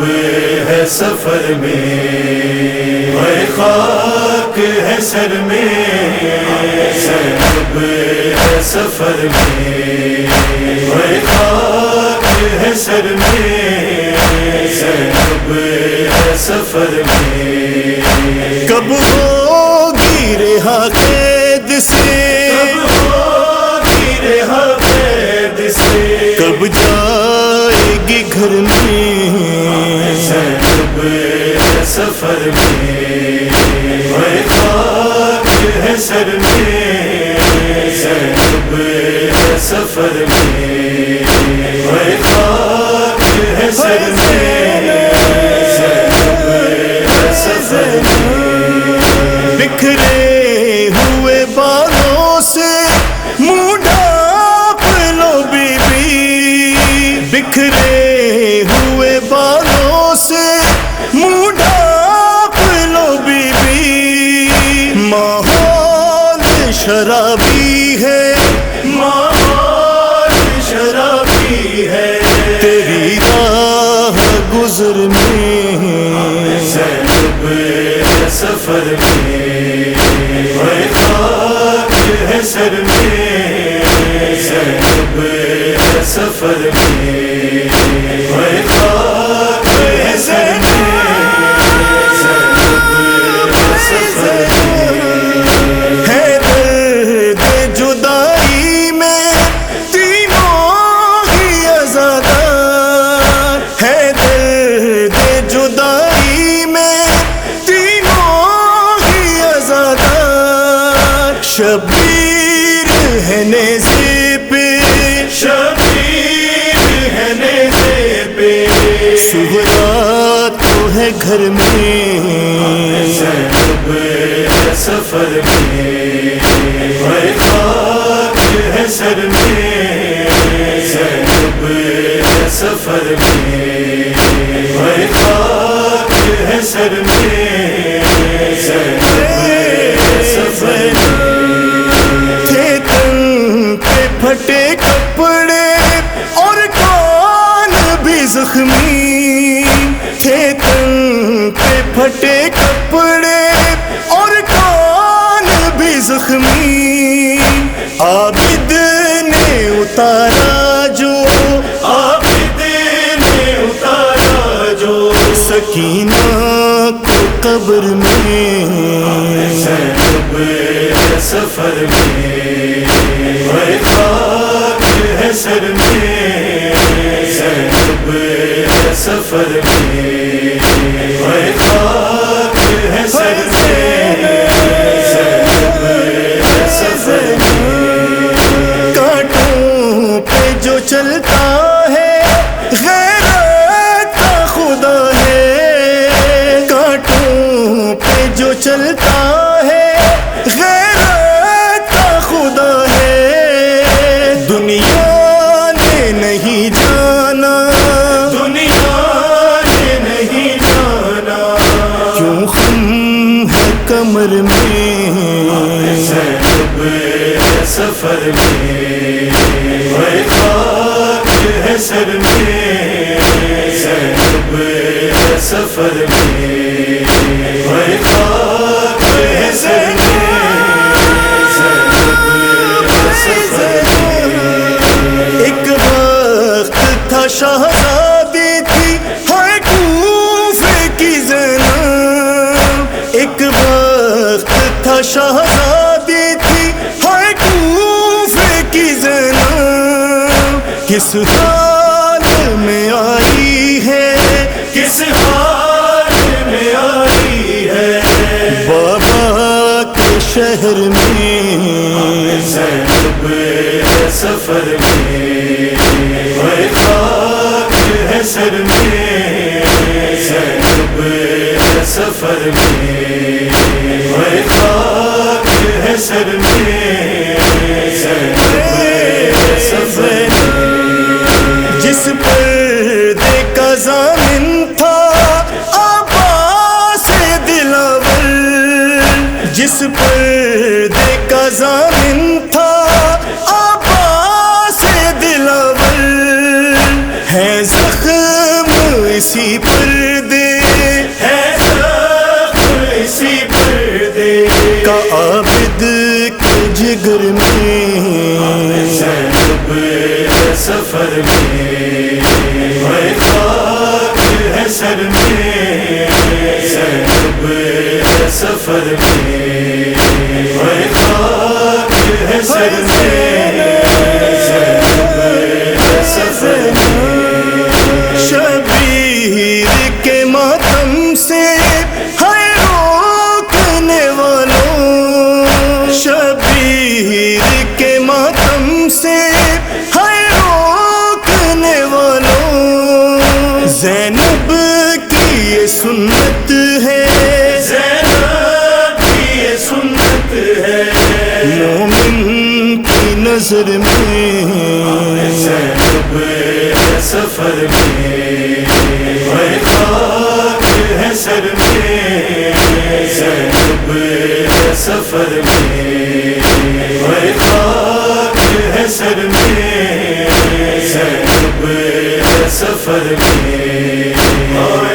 ہے سفر میں، اے خاک ہے سر میں، زینب ہے سفر میں، اے خاک ہے سر میں، زینب ہے سفر میں۔ کب ہوگی رہا قید سے، کب ہوگی رہا قید سے، کب جائے گی گھر میں، زینب ہے سفر میں، اے خاک ہے سر میں، زینب ہے سفر میں، اے خاک ہے سر میں، زینب ہے سفر میں۔ بکھرے ہوئے بالوں سے منہ ڈھانپ لو بی بی، بکھرے ہوئے بالوں سے منہ ڈھانپ لو بی بی، ماحول شرابی ہے، ماحول شرابی ہے، تیری راہ گزر میں، زینب ہے سفر میں، اے خاک ہے سر میں، زینب ہے سفر میں، اے خاک ہے سر میں، زینب ہے سفر میں۔ ہے درد جدائی میں تینوں ہی عزادار، ہے درد جدائی میں تینوں ہی عزادار، شبیر ہے نیزے پہ، شبیر ہے نیزے پہ، سہرا تو ہے گھر میں، زینب ہے سفر میں، اے خاک ہے سر میں، زینب ہے سفر میں، اے خاک ہے سر میں، زینب ہے سفر میں۔ تھے تن پہ پھٹے کپڑے اور کان بھی زخمی، تھے تن پہ پھٹے کپڑے اور کان بھی زخمی، عابد نے اتارا جو، عابد نے اتارا جو، سکینہ کو قبر میں، زینب ہے سفر میں، اے خاک ہے سر میں، زینب ہے سفر میں، اے خاک ہے سر میں، زینب ہے سفر میں۔ کانٹوں پہ جو چلتا ہے غیرت کا خدا ہے، کانٹوں پہ جو چلتا ہے غیرت کا خدا ہے، دنیا نے نہیں جانا، دنیا نے نہیں جانا، کیوں خم ہے کمر میں، زینب ہے سفر میں، اے خاک ہے سر میں، زینب ہے سفر میں، اے خاک ہے سر میں، زینب ہے سفر میں۔ ایک وقت تھا شہزادی تھی ہر کوفے کی زینب، ایک وقت تھا شہزادی تھی ہر کوفے کی زینب، کس حال میں آئی ہے، کس حال میں آئی ہے، بابا کے شہر میں، زینب ہے سفر میں، اے خاک ہے سر میں، زینب ہے سفر میں، اے خاک ہے سر میں، زینب ہے سفر میں۔ جس پردے کا ضامن تھا عباس دلاور، جس پردے کا ضامن تھا عباس دلاور، ہے زخم اسی پر سفر میں خاک ہے سر میں زینب ہے سفر میں خاک ہے سر میں زینب ہے سفر میں شبیر کے ماتم سے ہے روکنے والوں شبیر کے ماتم سے ہے روکنے والوں زینب کی یہ سنت ہے زینب کی یہ سنت ہے مومن کی نظر میں زینب ہے سفر میں خاک ہے سر میں زینب ہے سفر میں خاک ہے سر میں زینب ہے سفر میں